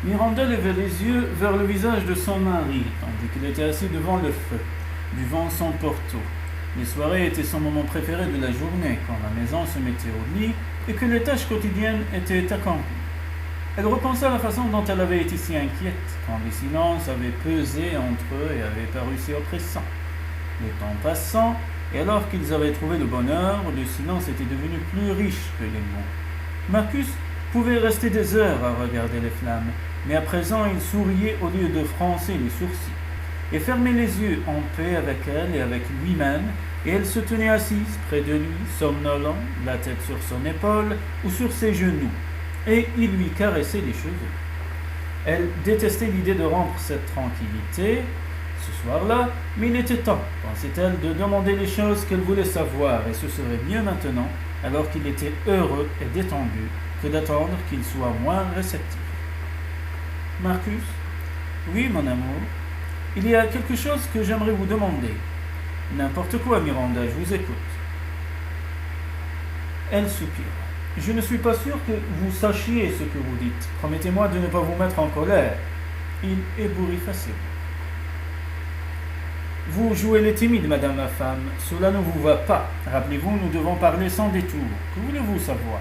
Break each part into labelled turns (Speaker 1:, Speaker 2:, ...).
Speaker 1: Miranda levait les yeux vers le visage de son mari, tandis qu'il était assis devant le feu, buvant son porto. Les soirées étaient son moment préféré de la journée, quand la maison se mettait au lit et que les tâches quotidiennes étaient accomplies. Elle repensa à la façon dont elle avait été si inquiète, quand le silence avait pesé entre eux et avait paru si oppressant. Le temps passant, et alors qu'ils avaient trouvé le bonheur, le silence était devenu plus riche que les mots. Marcus pouvait rester des heures à regarder les flammes, mais à présent il souriait au lieu de froncer les sourcils, et fermait les yeux en paix avec elle et avec lui-même, et elle se tenait assise près de lui, somnolent, la tête sur son épaule ou sur ses genoux, et il lui caressait les cheveux. Elle détestait l'idée de rompre cette tranquillité ce soir-là, mais il était temps, pensait-elle, de demander les choses qu'elle voulait savoir, et ce serait mieux maintenant, alors qu'il était heureux et détendu, que d'attendre qu'il soit moins réceptif. Marcus, oui, mon amour, il y a quelque chose que j'aimerais vous demander. N'importe quoi, Miranda, je vous écoute. Elle soupira. Je ne suis pas sûr que vous sachiez ce que vous dites. Promettez-moi de ne pas vous mettre en colère. Il ébouriffa ses mots. Vous jouez les timides, madame la femme. Cela ne vous va pas. Rappelez-vous, nous devons parler sans détour. Que voulez-vous savoir?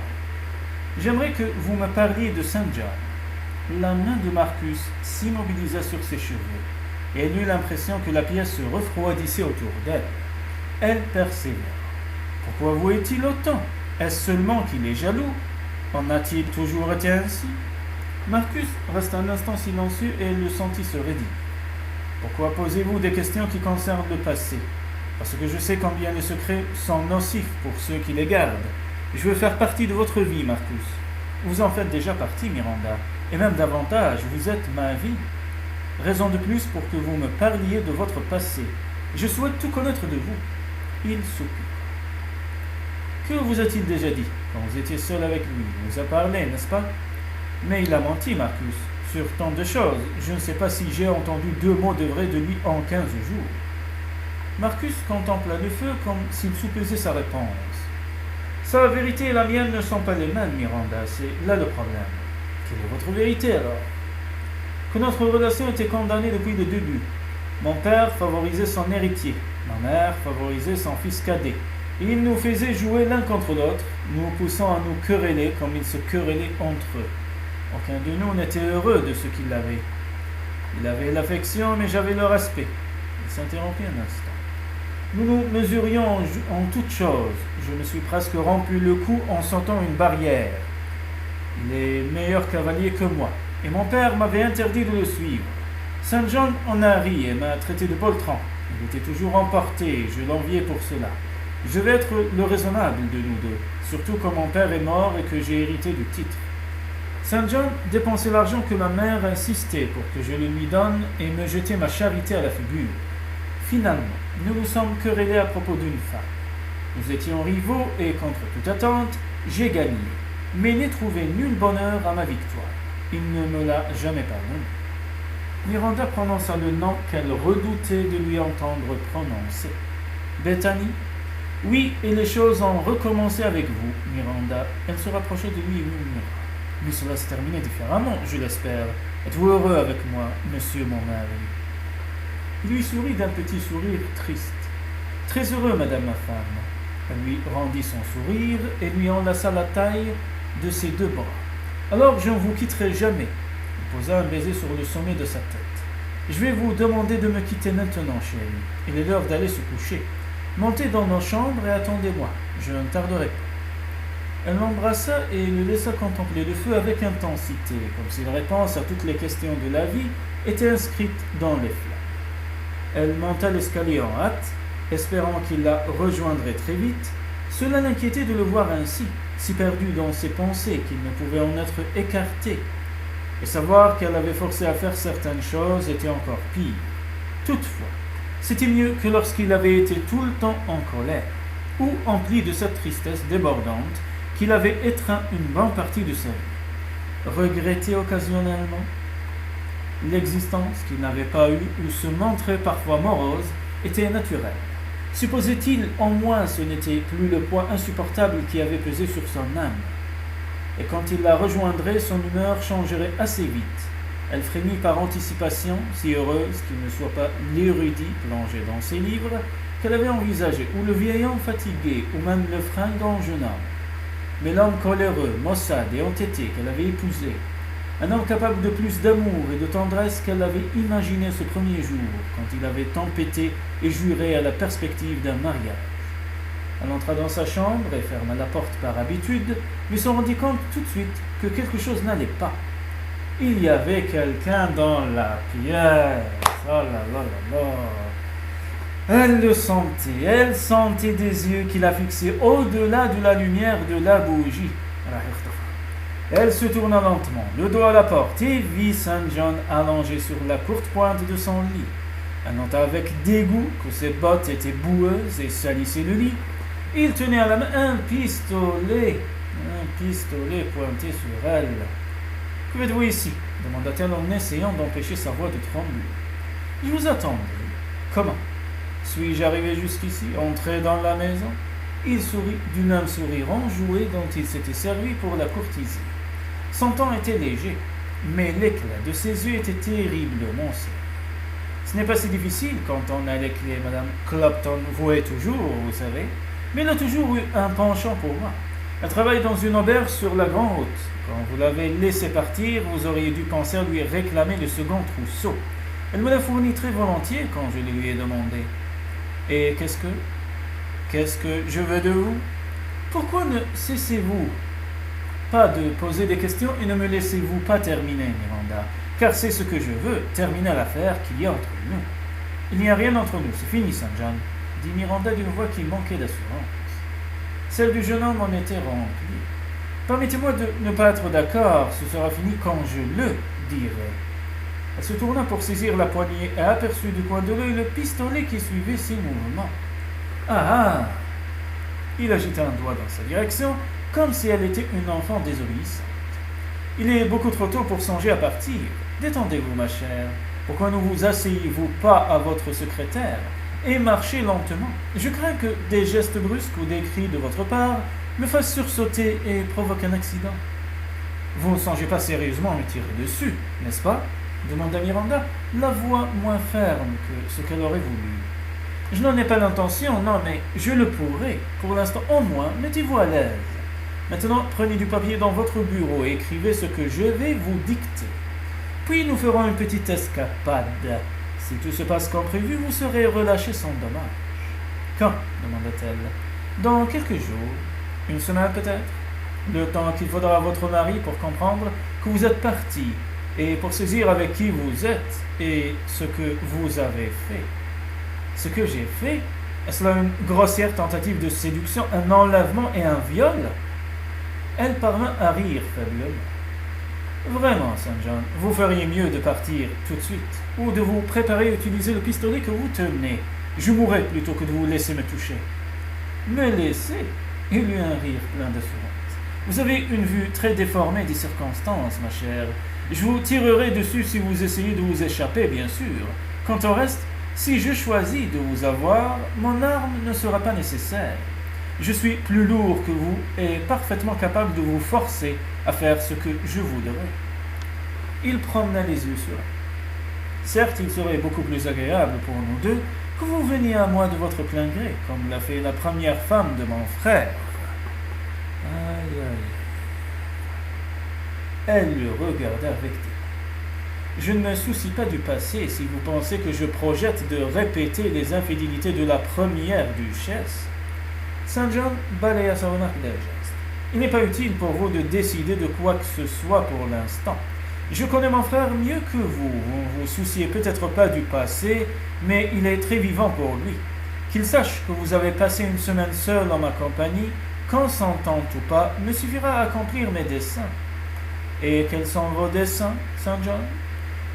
Speaker 1: J'aimerais que vous me parliez de Saint John. La main de Marcus s'immobilisa sur ses cheveux, et elle eut l'impression que la pièce se refroidissait autour d'elle. Elle persévéra. Pourquoi vouait-il autant? Est-ce seulement qu'il est jaloux? En a-t-il toujours été ainsi? Marcus resta un instant silencieux et elle le sentit se raidir. Pourquoi posez-vous des questions qui concernent le passé? Parce que je sais combien les secrets sont nocifs pour ceux qui les gardent. Je veux faire partie de votre vie, Marcus. Vous en faites déjà partie, Miranda, et même davantage, vous êtes ma vie. Raison de plus pour que vous me parliez de votre passé. Je souhaite tout connaître de vous. Il soupira. Que vous a-t-il déjà dit quand vous étiez seul avec lui? Il vous a parlé, n'est-ce pas? Mais il a menti, Marcus, sur tant de choses. Je ne sais pas si j'ai entendu 2 mots de vrai de lui en 15 jours. Marcus contempla le feu comme s'il soupesait sa réponse. Sa vérité et la mienne ne sont pas les mêmes, Miranda, c'est là le problème. Quelle est votre vérité alors? Que notre relation était condamnée depuis le début. Mon père favorisait son héritier, ma mère favorisait son fils cadet. Et ils nous faisaient jouer l'un contre l'autre, nous poussant à nous quereller comme ils se querellaient entre eux. Aucun de nous n'était heureux de ce qu'il avait. Il avait l'affection, mais j'avais le respect. Il s'interrompit un instant. Nous nous mesurions en toutes choses. Je me suis presque rompu le cou en sautant une barrière. Il est meilleur cavalier que moi, et mon père m'avait interdit de le suivre. Saint John en a ri et m'a traité de poltron. Il était toujours emporté, et je l'enviais pour cela. Je vais être le raisonnable de nous deux, surtout quand mon père est mort et que j'ai hérité du titre. Saint John dépensait l'argent que ma mère insistait pour que je le lui donne et me jetait ma charité à la figure. Finalement, nous nous sommes querellés à propos d'une femme. Nous étions rivaux et, contre toute attente, j'ai gagné, mais n'ai trouvé nul bonheur à ma victoire. Il ne me l'a jamais pardonné. Miranda prononça le nom qu'elle redoutait de lui entendre prononcer. Bethany? Oui, et les choses ont recommencé avec vous, Miranda. Elle se rapprochait de lui et murmura. Mais cela se terminait différemment, je l'espère. Êtes-vous heureux avec moi, monsieur mon mari? Il lui sourit d'un petit sourire triste. Très heureux, madame ma femme. Elle lui rendit son sourire et lui enlaça la taille de ses 2 bras. Alors je ne vous quitterai jamais. Il posa un baiser sur le sommet de sa tête. Je vais vous demander de me quitter maintenant, chérie. Il est l'heure d'aller se coucher. Montez dans nos chambres et attendez-moi. Je ne tarderai pas. Elle l'embrassa et le laissa contempler le feu avec intensité, comme si la réponse à toutes les questions de la vie était inscrite dans les flammes. Elle monta l'escalier en hâte, espérant qu'il la rejoindrait très vite. Cela l'inquiétait de le voir ainsi, si perdu dans ses pensées qu'il ne pouvait en être écarté. Et savoir qu'elle l'avait forcé à faire certaines choses était encore pire. Toutefois, c'était mieux que lorsqu'il avait été tout le temps en colère, ou empli de cette tristesse débordante qu'il avait étreint une bonne partie de sa vie. Regretter occasionnellement l'existence qu'il n'avait pas eue ou se montrer parfois morose était naturel. Supposait-il en moins ce n'était plus le poids insupportable qui avait pesé sur son âme. et quand il la rejoindrait, son humeur changerait assez vite. Elle frémit par anticipation, si heureuse qu'il ne soit pas l'érudit plongé dans ses livres qu'elle avait envisagé, ou le vieil homme fatigué, ou même le fringant jeune homme. Mais l'homme coléreux, maussade et entêté qu'elle avait épousé, un homme capable de plus d'amour et de tendresse qu'elle avait imaginé ce premier jour, quand il avait tempêté et juré à la perspective d'un mariage. Elle entra dans sa chambre et ferma la porte par habitude, mais se rendit compte tout de suite que quelque chose n'allait pas. Il y avait quelqu'un dans la pièce. Oh là là là là. Elle le sentait, elle sentait des yeux qui la fixaient au-delà de la lumière de la bougie. Elle se tourna lentement, le dos à la porte, et vit Saint John allongé sur la courte pointe de son lit. Elle nota avec dégoût que ses bottes étaient boueuses et salissaient le lit. Il tenait à la main un pistolet pointé sur elle. « Que faites-vous ici ?» demanda-t-elle en essayant d'empêcher sa voix de trembler. « Je vous attendais. »« Comment ? Suis-je arrivé jusqu'ici, entré dans la maison ?» Il sourit du même sourire enjoué dont il s'était servi pour la courtiser. Son ton était léger, mais l'éclat de ses yeux était terriblement sérieux. Ce n'est pas si difficile quand on a les clés, Madame Clopton vouait toujours, vous savez, mais elle a toujours eu un penchant pour moi. Elle travaille dans une auberge sur la Grande Route. Quand vous l'avez laissé partir, vous auriez dû penser à lui réclamer le second trousseau. Elle me l'a fourni très volontiers quand je le lui ai demandé. Et qu'est-ce que je veux de vous? Pourquoi ne cessez-vous pas de poser des questions et ne me laissez-vous pas terminer, Miranda? Car c'est ce que je veux, terminer l'affaire qu'il y a entre nous. Il n'y a rien entre nous, c'est fini, Saint John, dit Miranda d'une voix qui manquait d'assurance. Celle du jeune homme en était remplie. Permettez-moi de ne pas être d'accord, ce sera fini quand je le dirai. Elle se tourna pour saisir la poignée et aperçut du coin de l'œil le pistolet qui suivait ses mouvements. Ah! Il agita un doigt dans sa direction, comme si elle était une enfant désobéissante. Il est beaucoup trop tôt pour songer à partir. Détendez-vous, ma chère. Pourquoi ne vous asseyez-vous pas à votre secrétaire et marchez lentement? Je crains que des gestes brusques ou des cris de votre part me fassent sursauter et provoquent un accident. Vous ne songez pas sérieusement à me tirer dessus, n'est-ce pas? Demanda Miranda, la voix moins ferme que ce qu'elle aurait voulu. Je n'en ai pas l'intention, non, mais je le pourrais. Pour l'instant, au moins, mettez-vous à l'aise. Maintenant, prenez du papier dans votre bureau et écrivez ce que je vais vous dicter. Puis nous ferons une petite escapade. Si tout se passe comme prévu, vous serez relâché sans dommage. Quand? Demanda-t-elle. Dans quelques jours. Une semaine peut-être? Le temps qu'il faudra à votre mari pour comprendre que vous êtes parti et pour saisir avec qui vous êtes et ce que vous avez fait. Ce que j'ai fait? Est-ce là une grossière tentative de séduction, un enlèvement et un viol? Elle parvint à rire faiblement. Vraiment, Saint John, vous feriez mieux de partir tout de suite, ou de vous préparer à utiliser le pistolet que vous tenez. Je mourrai plutôt que de vous laisser me toucher. Me laisser? Il eut un rire plein d'assurance. Vous avez une vue très déformée des circonstances, ma chère. Je vous tirerai dessus si vous essayez de vous échapper, bien sûr. Quant au reste, si je choisis de vous avoir, mon arme ne sera pas nécessaire. Je suis plus lourd que vous et parfaitement capable de vous forcer à faire ce que je voudrais. Il promena les yeux sur elle. Certes, il serait beaucoup plus agréable pour nous deux que vous veniez à moi de votre plein gré, comme l'a fait la première femme de mon frère. Aïe, aïe. Elle le regarda avec dégoût. Je ne me soucie pas du passé si vous pensez que je projette de répéter les infidélités de la première duchesse. Saint John balaya sa remarque d'un geste. Il n'est pas utile pour vous de décider de quoi que ce soit pour l'instant. Je connais mon frère mieux que vous. Vous ne vous souciez peut-être pas du passé, mais il est très vivant pour lui. Qu'il sache que vous avez passé une semaine seul en ma compagnie, consentant ou pas, me suffira à accomplir mes desseins. Et quels sont vos desseins, Saint John?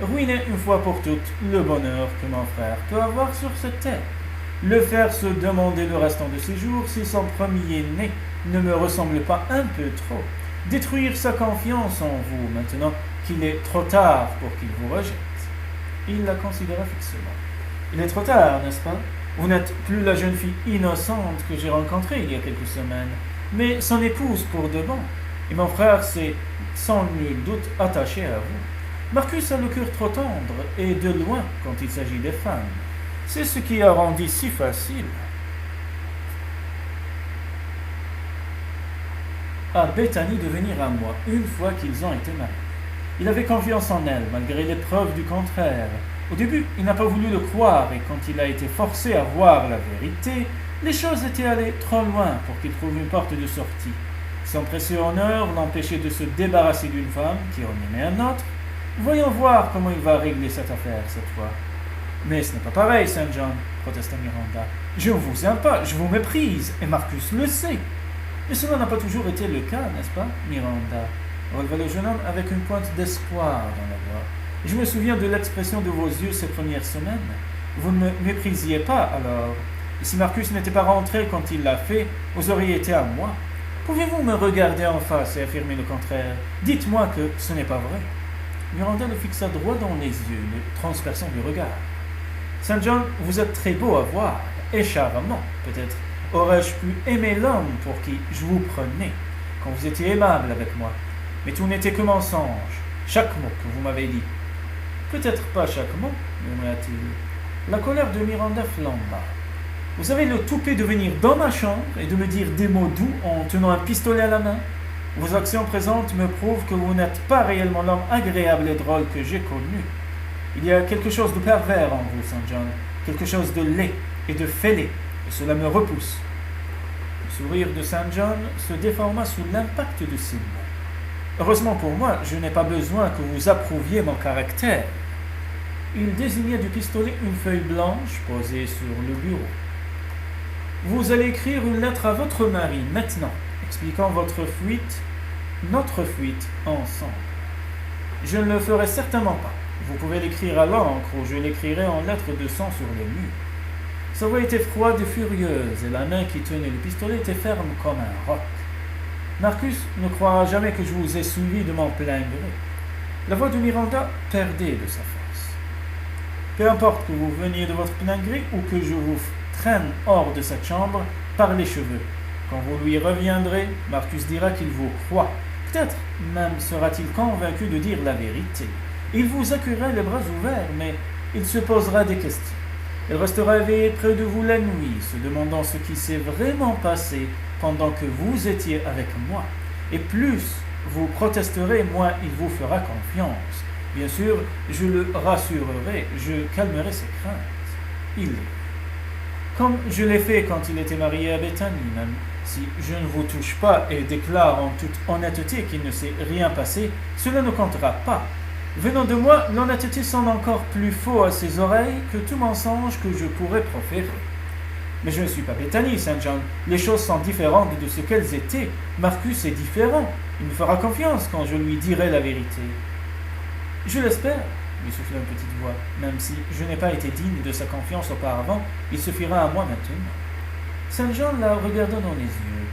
Speaker 1: Ruiner une fois pour toutes le bonheur que mon frère peut avoir sur cette terre. Le faire se demander le restant de ses jours si son premier-né ne me ressemble pas un peu trop. Détruire sa confiance en vous maintenant qu'il est trop tard pour qu'il vous rejette. Il la considéra fixement. Il est trop tard, n'est-ce pas? Vous n'êtes plus la jeune fille innocente que j'ai rencontrée il y a quelques semaines, mais son épouse pour de bon. Et mon frère s'est sans nul doute attaché à vous. Marcus a le cœur trop tendre et de loin quand il s'agit des femmes. C'est ce qui a rendu si facile à Bethany de venir à moi une fois qu'ils ont été mariés. Il avait confiance en elle, malgré les preuves du contraire. Au début, il n'a pas voulu le croire, et quand il a été forcé à voir la vérité, les choses étaient allées trop loin pour qu'il trouve une porte de sortie. Son précieux honneur l'empêchait de se débarrasser d'une femme qui en aimait un autre. Voyons voir comment il va régler cette affaire cette fois. Mais ce n'est pas pareil, Saint John, protesta Miranda. Je ne vous aime pas, je vous méprise, et Marcus le sait. Mais cela n'a pas toujours été le cas, n'est-ce pas, Miranda? Releva le jeune homme avec une pointe d'espoir dans la voix. Je me souviens de l'expression de vos yeux ces premières semaines. Vous ne me méprisiez pas alors. Et si Marcus n'était pas rentré quand il l'a fait, vous auriez été à moi. Pouvez-vous me regarder en face et affirmer le contraire? Dites-moi que ce n'est pas vrai. Miranda le fixa droit dans les yeux, le transperçant du regard. Saint John, vous êtes très beau à voir, et charmant, peut-être. Aurais-je pu aimer l'homme pour qui je vous prenais, quand vous étiez aimable avec moi? Mais tout n'était que mensonge, chaque mot que vous m'avez dit. Peut-être pas chaque mot, murmura-t-il. La colère de Miranda flamba. Vous avez le toupet de venir dans ma chambre et de me dire des mots doux en tenant un pistolet à la main. Vos actions présentes me prouvent que vous n'êtes pas réellement l'homme agréable et drôle que j'ai connu. Il y a quelque chose de pervers en vous, Saint John, quelque chose de laid et de fêlé, et cela me repousse. Le sourire de Saint John se déforma sous l'impact du signe. Heureusement pour moi, je n'ai pas besoin que vous approuviez mon caractère. Il désigna du pistolet une feuille blanche posée sur le bureau. Vous allez écrire une lettre à votre mari maintenant, expliquant votre fuite, notre fuite ensemble. Je ne le ferai certainement pas. Vous pouvez l'écrire à l'encre ou je l'écrirai en lettres de sang sur le mur. Sa voix était froide et furieuse et la main qui tenait le pistolet était ferme comme un roc. Marcus ne croira jamais que je vous ai suivi de mon plein gré. La voix de Miranda perdait de sa force. Peu importe que vous veniez de votre plein gré ou que je vous traîne hors de cette chambre par les cheveux. Quand vous lui reviendrez, Marcus dira qu'il vous croit. Peut-être même sera-t-il convaincu de dire la vérité. Il vous accueillera les bras ouverts, mais il se posera des questions. Il restera éveillé près de vous la nuit, se demandant ce qui s'est vraiment passé pendant que vous étiez avec moi. Et plus vous protesterez, moins il vous fera confiance. Bien sûr, je le rassurerai, je calmerai ses craintes. Il comme je l'ai fait quand il était marié à Bethany, même si je ne vous touche pas et déclare en toute honnêteté qu'il ne s'est rien passé, cela ne comptera pas. Venant de moi, l'honnêteté sonne encore plus faux à ses oreilles que tout mensonge que je pourrais proférer. Mais je ne suis pas Bethany, Saint John. Les choses sont différentes de ce qu'elles étaient. Marcus est différent. Il me fera confiance quand je lui dirai la vérité. Je l'espère, lui souffla une petite voix. Même si je n'ai pas été digne de sa confiance auparavant, il suffira à moi maintenant. Saint John la regarda dans les yeux.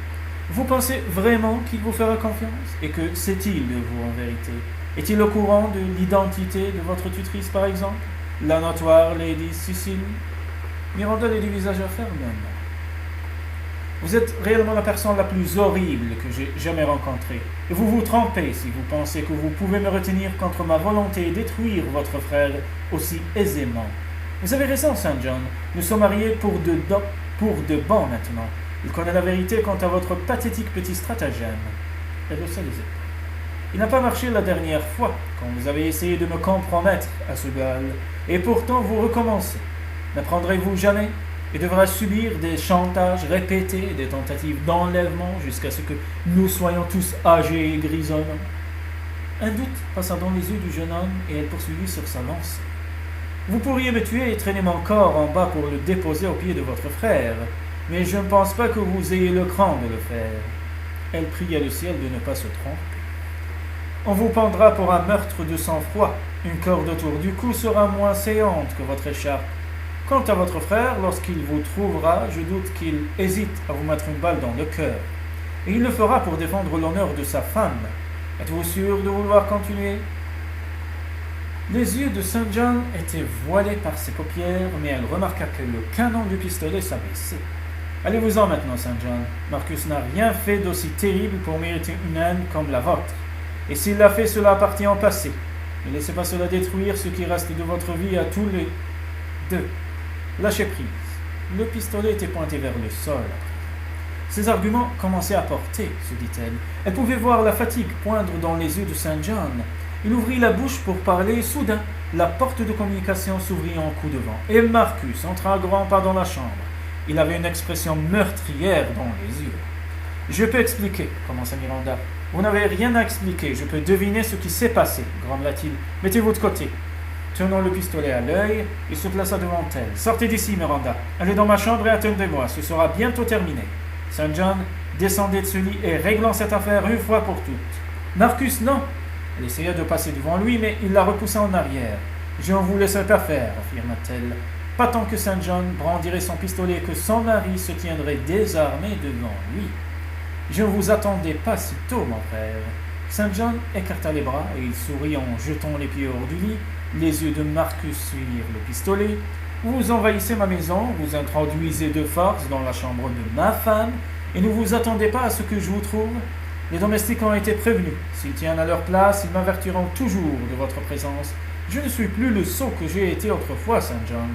Speaker 1: Vous pensez vraiment qu'il vous fera confiance? Et que sait-il de vous en vérité? Est-il au courant de l'identité de votre tutrice, par exemple? La notoire Lady Cecily? Miranda les dévisagea fermement. Vous êtes réellement la personne la plus horrible que j'ai jamais rencontrée. Et vous vous trompez si vous pensez que vous pouvez me retenir contre ma volonté et détruire votre frère aussi aisément. Vous avez raison, Saint John. Nous sommes mariés pour de bon maintenant. Il connaît la vérité quant à votre pathétique petit stratagème. Elle haussa les épaules. Il n'a pas marché la dernière fois, quand vous avez essayé de me compromettre à ce bal. Et pourtant vous recommencez. N'apprendrez-vous jamais? Et devra subir des chantages répétés, des tentatives d'enlèvement jusqu'à ce que nous soyons tous âgés et grisonnants. Un doute passa dans les yeux du jeune homme et elle poursuivit sur sa lancée. Vous pourriez me tuer et traîner mon corps en bas pour le déposer aux pieds de votre frère, mais je ne pense pas que vous ayez le cran de le faire. Elle pria le ciel de ne pas se tromper. On vous pendra pour un meurtre de sang-froid. Une corde autour du cou sera moins saillante que votre écharpe. Quant à votre frère, lorsqu'il vous trouvera, je doute qu'il hésite à vous mettre une balle dans le cœur. Et il le fera pour défendre l'honneur de sa femme. Êtes-vous sûr de vouloir continuer? Les yeux de Saint John étaient voilés par ses paupières, mais elle remarqua que le canon du pistolet s'abaissait. Allez-vous-en maintenant, Saint John. Marcus n'a rien fait d'aussi terrible pour mériter une haine comme la vôtre. Et s'il l'a fait, cela appartient au passé. Ne laissez pas cela détruire ce qui reste de votre vie à tous les deux. Lâchez prise. Le pistolet était pointé vers le sol. Ces arguments commençaient à porter, se dit-elle. Elle pouvait voir la fatigue poindre dans les yeux de Saint John. Il ouvrit la bouche pour parler et soudain, la porte de communication s'ouvrit en coup de vent. Et Marcus entra à grands pas dans la chambre. Il avait une expression meurtrière dans les yeux. « Je peux expliquer, commença Miranda. Vous n'avez rien à expliquer, je peux deviner ce qui s'est passé, grommela-t-il. Mettez-vous de côté. Tenant le pistolet à l'œil, il se plaça devant elle. Sortez d'ici, Miranda. Allez dans ma chambre et attendez-moi, ce sera bientôt terminé. Saint John descendait de ce lit et réglant cette affaire une fois pour toutes. Marcus, non. Elle essaya de passer devant lui, mais il la repoussa en arrière. Je ne vous laisserai pas faire, affirma-t-elle. Pas tant que Saint John brandirait son pistolet et que son mari se tiendrait désarmé devant lui. Je ne vous attendais pas si tôt, mon frère. Saint John écarta les bras et il sourit en jetant les pieds hors du lit. Les yeux de Marcus suivirent le pistolet. Vous envahissez ma maison, vous introduisez de force dans la chambre de ma femme, et ne vous attendez pas à ce que je vous trouve. Les domestiques ont été prévenus. S'ils tiennent à leur place, ils m'avertiront toujours de votre présence. Je ne suis plus le sot que j'ai été autrefois, Saint John.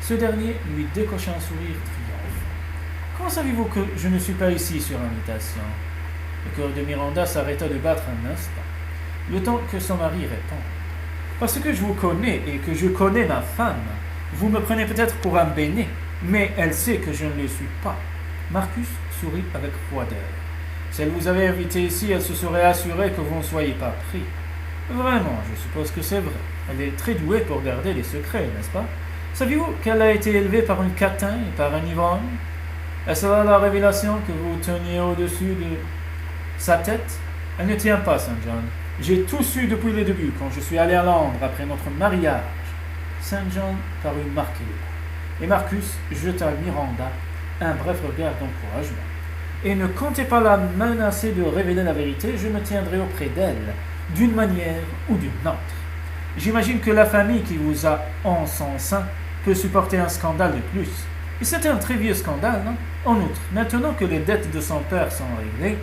Speaker 1: Ce dernier lui décocha un sourire triomphant. Comment savez-vous que je ne suis pas ici sur invitation? Le cœur de Miranda s'arrêta de battre un instant, le temps que son mari réponde. Parce que je vous connais et que je connais ma femme, vous me prenez peut-être pour un béné, mais elle sait que je ne le suis pas. Marcus sourit avec froideur. Si elle vous avait invité ici, elle se serait assurée que vous ne soyez pas pris. Vraiment, je suppose que c'est vrai. Elle est très douée pour garder les secrets, n'est-ce pas? Saviez-vous qu'elle a été élevée par un catin et par un ivrogne? Est-ce là la révélation que vous teniez au-dessus de sa tête? Elle ne tient pas, Saint John. J'ai tout su depuis le début, quand je suis allé à Londres après notre mariage. Saint John parut marqué. Et Marcus jeta à Miranda un bref regard d'encouragement. Et ne comptez pas la menacer de révéler la vérité, je me tiendrai auprès d'elle, d'une manière ou d'une autre. J'imagine que la famille qui vous a en son sein peut supporter un scandale de plus. Et c'était un très vieux scandale, non? En outre, maintenant que les dettes de son père sont réglées,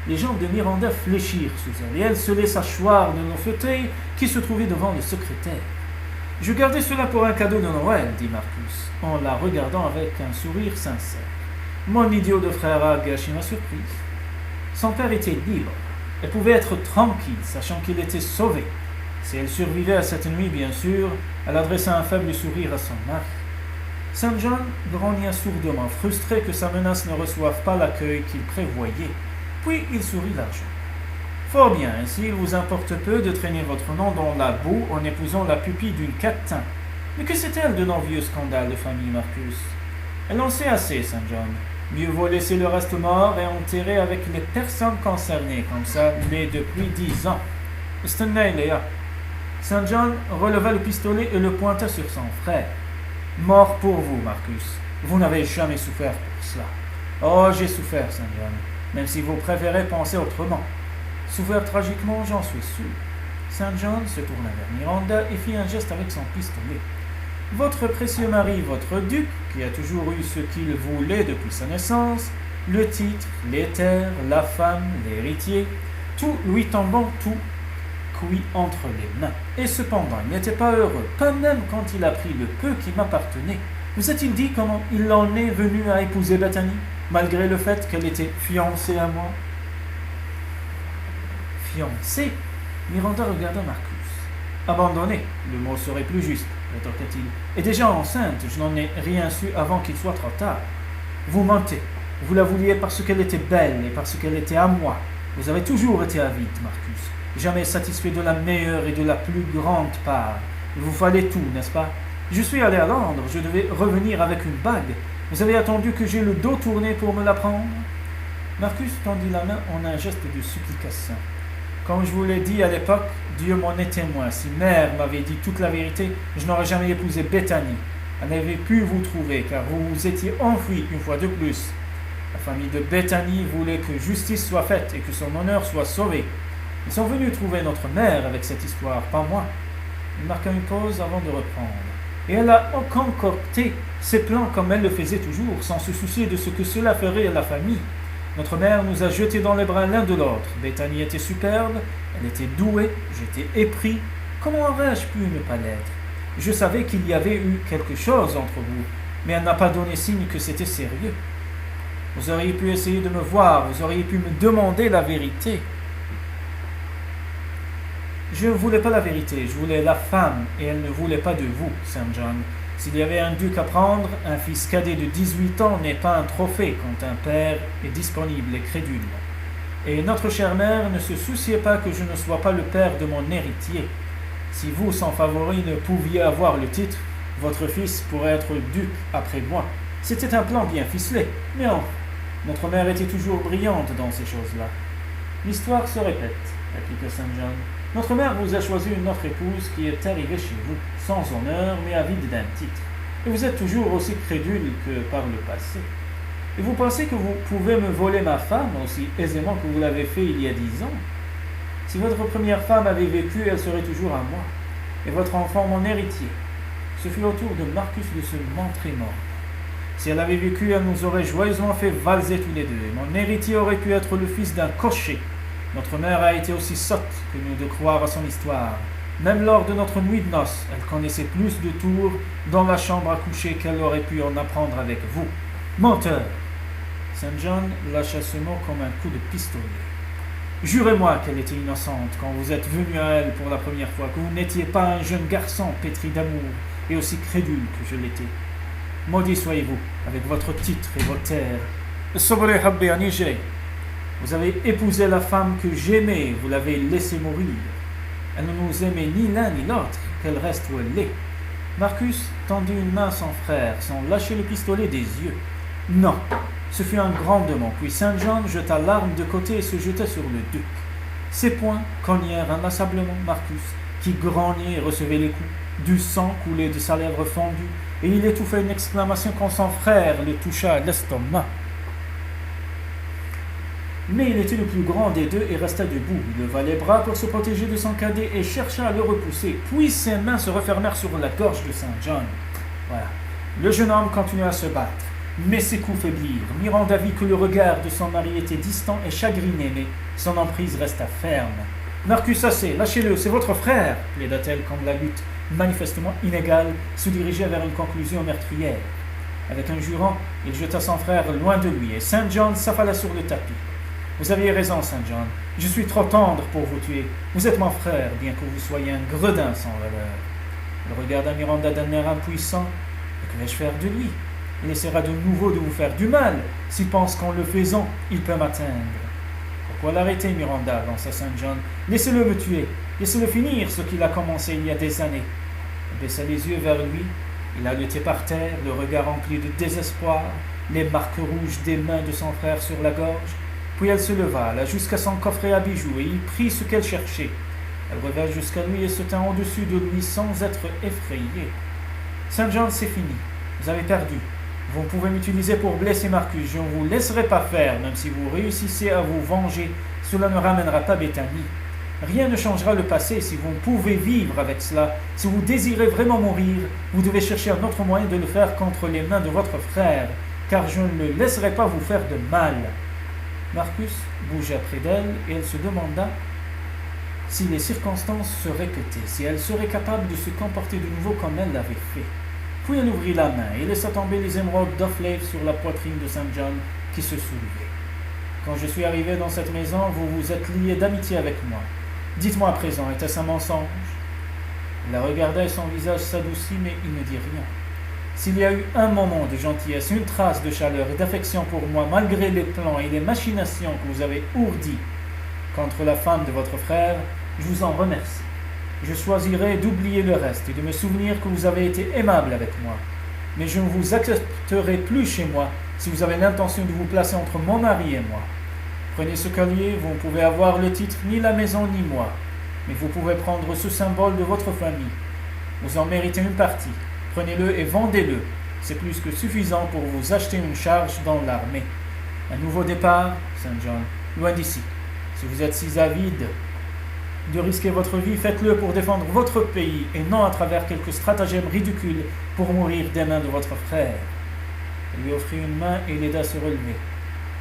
Speaker 1: les jambes de Miranda fléchirent sous elle, et elle se laissa choir de nos fauteuils qui se trouvaient devant le secrétaire. Je gardais cela pour un cadeau de Noël, dit Marcus, en la regardant avec un sourire sincère. Mon idiot de frère a gâché ma surprise. Son père était libre. Elle pouvait être tranquille, sachant qu'il était sauvé. Si elle survivait à cette nuit, bien sûr, elle adressa un faible sourire à son mari. Saint John grogna sourdement, frustré que sa menace ne reçoive pas l'accueil qu'il prévoyait. Puis il sourit largement. Fort bien, ainsi il vous importe peu de traîner votre nom dans la boue en épousant la pupille d'une catin. Mais que sait-elle de nos vieux scandales de famille, Marcus? Elle en sait assez, Saint John. Mieux vaut laisser le reste mort et enterrer avec les personnes concernées, comme ça, mais depuis 10 ans. Stenay, Léa. Saint John releva le pistolet et le pointa sur son frère. Mort pour vous, Marcus. Vous n'avez jamais souffert pour cela. Oh, j'ai souffert, Saint John, même si vous préférez penser autrement. Souffert tragiquement, j'en suis sûr. Saint John se tourna vers Miranda et fit un geste avec son pistolet. Votre précieux mari, votre duc, qui a toujours eu ce qu'il voulait depuis sa naissance, le titre, les terres, la femme, l'héritier, tout lui tombant tout cuit entre les mains. Et cependant, il n'était pas heureux, pas même quand il a pris le peu qui m'appartenait. Vous a-t-il dit comment il en est venu à épouser Bethany, malgré le fait qu'elle était fiancée à moi? Fiancée? Miranda regarda Marcus. Abandonnée, le mot serait plus juste, rétorqua-t-il. Et déjà enceinte, je n'en ai rien su avant qu'il soit trop tard. Vous mentez. Vous la vouliez parce qu'elle était belle et parce qu'elle était à moi. Vous avez toujours été avide, Marcus. Jamais satisfait de la meilleure et de la plus grande part. Il vous fallait tout, n'est-ce pas? Je suis allé à Londres, je devais revenir avec une bague. Vous avez attendu que j'aie le dos tourné pour me la prendre? Marcus tendit la main en un geste de supplication. Comme je vous l'ai dit à l'époque, Dieu m'en est témoin. Si mère m'avait dit toute la vérité, je n'aurais jamais épousé Bethany. Elle n'avait pu vous trouver, car vous vous étiez enfui une fois de plus. La famille de Bethany voulait que justice soit faite et que son honneur soit sauvé. Ils sont venus trouver notre mère avec cette histoire, pas moi. Il marqua une pause avant de reprendre. Et elle a concocté ses plans comme elle le faisait toujours, sans se soucier de ce que cela ferait à la famille. Notre mère nous a jetés dans les bras l'un de l'autre. Bethany était superbe, elle était douée, j'étais épris. Comment aurais-je pu ne pas l'être? Je savais qu'il y avait eu quelque chose entre vous, mais elle n'a pas donné signe que c'était sérieux. Vous auriez pu essayer de me voir, vous auriez pu me demander la vérité. Je ne voulais pas la vérité, je voulais la femme, et elle ne voulait pas de vous, Saint John. S'il y avait un duc à prendre, un fils cadet de 18 ans n'est pas un trophée quand un père est disponible et crédule. Et notre chère mère ne se souciait pas que je ne sois pas le père de mon héritier. Si vous, sans favori, ne pouviez avoir le titre, votre fils pourrait être duc après moi. C'était un plan bien ficelé, mais enfin, notre mère était toujours brillante dans ces choses-là. L'histoire se répète, répliqua Saint John. Notre mère vous a choisi une autre épouse qui est arrivée chez vous, sans honneur, mais avide d'un titre. Et vous êtes toujours aussi crédule que par le passé. Et vous pensez que vous pouvez me voler ma femme aussi aisément que vous l'avez fait il y a 10 ans? Si votre première femme avait vécu, elle serait toujours à moi, et votre enfant mon héritier. Ce fut au tour de Marcus de se montrer mort. Si elle avait vécu, elle nous aurait joyeusement fait valser tous les deux, et mon héritier aurait pu être le fils d'un cocher. Notre mère a été aussi sotte que nous de croire à son histoire. Même lors de notre nuit de noces, elle connaissait plus de tours dans la chambre à coucher qu'elle aurait pu en apprendre avec vous. Menteur! Saint John lâcha ce mot comme un coup de pistolet. Jurez-moi qu'elle était innocente quand vous êtes venu à elle pour la première fois, que vous n'étiez pas un jeune garçon pétri d'amour et aussi crédule que je l'étais. Maudit soyez-vous, avec votre titre et vos terres. Sobre Habbe Anige. Vous avez épousé la femme que j'aimais, vous l'avez laissée mourir. Elle ne nous aimait ni l'un ni l'autre, qu'elle reste où elle est. Marcus tendit une main à son frère, sans lâcher le pistolet des yeux. Non, ce fut un grondement, puis Saint John jeta l'arme de côté et se jeta sur le duc. Ses poings cognèrent inlassablement Marcus, qui grognait et recevait les coups. Du sang coulait de sa lèvre fendue, et il étouffa une exclamation quand son frère le toucha à l'estomac. Mais il était le plus grand des deux et resta debout. Il leva les bras pour se protéger de son cadet et chercha à le repousser. Puis ses mains se refermèrent sur la gorge de Saint John. Voilà. Le jeune homme continua à se battre, mais ses coups faiblirent. Miranda vit que le regard de son mari était distant et chagriné, mais son emprise resta ferme. Marcus, assez, lâchez-le, c'est votre frère, plaida-t-elle quand la lutte, manifestement inégale, se dirigeait vers une conclusion meurtrière. Avec un jurant, il jeta son frère loin de lui et Saint John s'affala sur le tapis. Vous aviez raison, Saint John. Je suis trop tendre pour vous tuer. Vous êtes mon frère, bien que vous soyez un gredin sans valeur. Il regarda Miranda d'un air impuissant. Que vais-je faire de lui? Il essaiera de nouveau de vous faire du mal. S'il pense qu'en le faisant, il peut m'atteindre. Pourquoi l'arrêter, Miranda? Lança Saint John. Laissez-le me tuer. Laissez-le finir ce qu'il a commencé il y a des années. Il baissa les yeux vers lui. Il haletait par terre, le regard rempli de désespoir, les marques rouges des mains de son frère sur la gorge. Puis elle se leva, alla jusqu'à son coffret à bijoux et y prit ce qu'elle cherchait. Elle revint jusqu'à lui et se tint au-dessus de lui sans être effrayée. Saint John, c'est fini. Vous avez perdu. Vous pouvez m'utiliser pour blesser Marcus. Je ne vous laisserai pas faire, même si vous réussissez à vous venger. Cela ne ramènera pas Bethany. Rien ne changera le passé si vous pouvez vivre avec cela. Si vous désirez vraiment mourir, vous devez chercher un autre moyen de le faire contre les mains de votre frère, car je ne le laisserai pas vous faire de mal. Marcus bougea près d'elle et elle se demanda si les circonstances se répétaient, si elle serait capable de se comporter de nouveau comme elle l'avait fait. Puis elle ouvrit la main et laissa tomber les émeraudes d'Offlave sur la poitrine de Saint John qui se soulevait. Quand je suis arrivé dans cette maison, vous vous êtes lié d'amitié avec moi. Dites-moi à présent, était-ce un mensonge? Il la regarda et son visage s'adoucit, mais il ne dit rien. S'il y a eu un moment de gentillesse, une trace de chaleur et d'affection pour moi, malgré les plans et les machinations que vous avez ourdis contre la femme de votre frère, je vous en remercie. Je choisirai d'oublier le reste et de me souvenir que vous avez été aimable avec moi. Mais je ne vous accepterai plus chez moi si vous avez l'intention de vous placer entre mon mari et moi. Prenez ce collier, vous ne pouvez avoir le titre, ni la maison, ni moi. Mais vous pouvez prendre ce symbole de votre famille. Vous en méritez une partie. Prenez-le et vendez-le. C'est plus que suffisant pour vous acheter une charge dans l'armée. Un nouveau départ, Saint John, loin d'ici. Si vous êtes si avide de risquer votre vie, faites-le pour défendre votre pays et non à travers quelques stratagèmes ridicules pour mourir des mains de votre frère. » Il lui offrit une main et l'aida à se relever.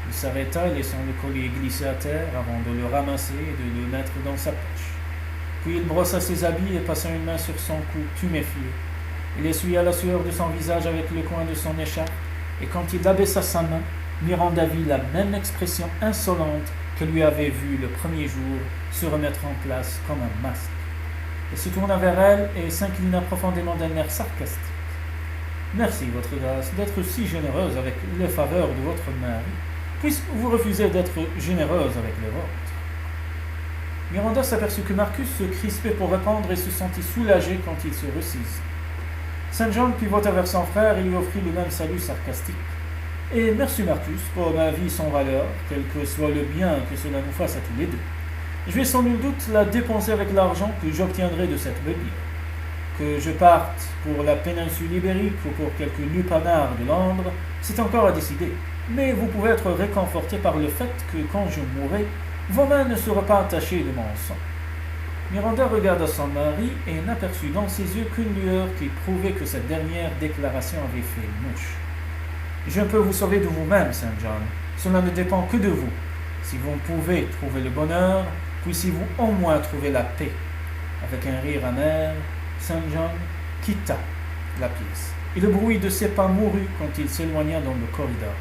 Speaker 1: Il s'arrêta, laissant le collier glisser à terre avant de le ramasser et de le mettre dans sa poche. Puis il brossa ses habits et passa une main sur son cou, tuméfié. Il essuya la sueur de son visage avec le coin de son écharpe, et quand il abaissa sa main, Miranda vit la même expression insolente que lui avait vue le premier jour se remettre en place comme un masque. Il se tourna vers elle et s'inclina profondément d'un air sarcastique. « Merci, votre grâce, d'être si généreuse avec les faveurs de votre mari, puisque vous refusez d'être généreuse avec les vôtres. » Miranda s'aperçut que Marcus se crispait pour répondre et se sentit soulagé quand il se ressaisit. Saint John pivota vers son frère et lui offrit le même salut sarcastique. « Et merci Marcus pour ma vie sans valeur, quel que soit le bien que cela nous fasse à tous les deux. Je vais sans nul doute la dépenser avec l'argent que j'obtiendrai de cette brebis. Que je parte pour la péninsule ibérique ou pour quelques lupanards de Londres, c'est encore à décider. Mais vous pouvez être réconforté par le fait que quand je mourrai, vos mains ne seront pas attachées de mon sang. » Miranda regarda son mari et n'aperçut dans ses yeux qu'une lueur qui prouvait que cette dernière déclaration avait fait mouche. « Je peux vous sauver de vous-même, Saint John. Cela ne dépend que de vous. Si vous pouvez trouver le bonheur, puissiez-vous au moins trouver la paix. » Avec un rire amer, Saint John quitta la pièce, et le bruit de ses pas mourut quand il s'éloigna dans le corridor.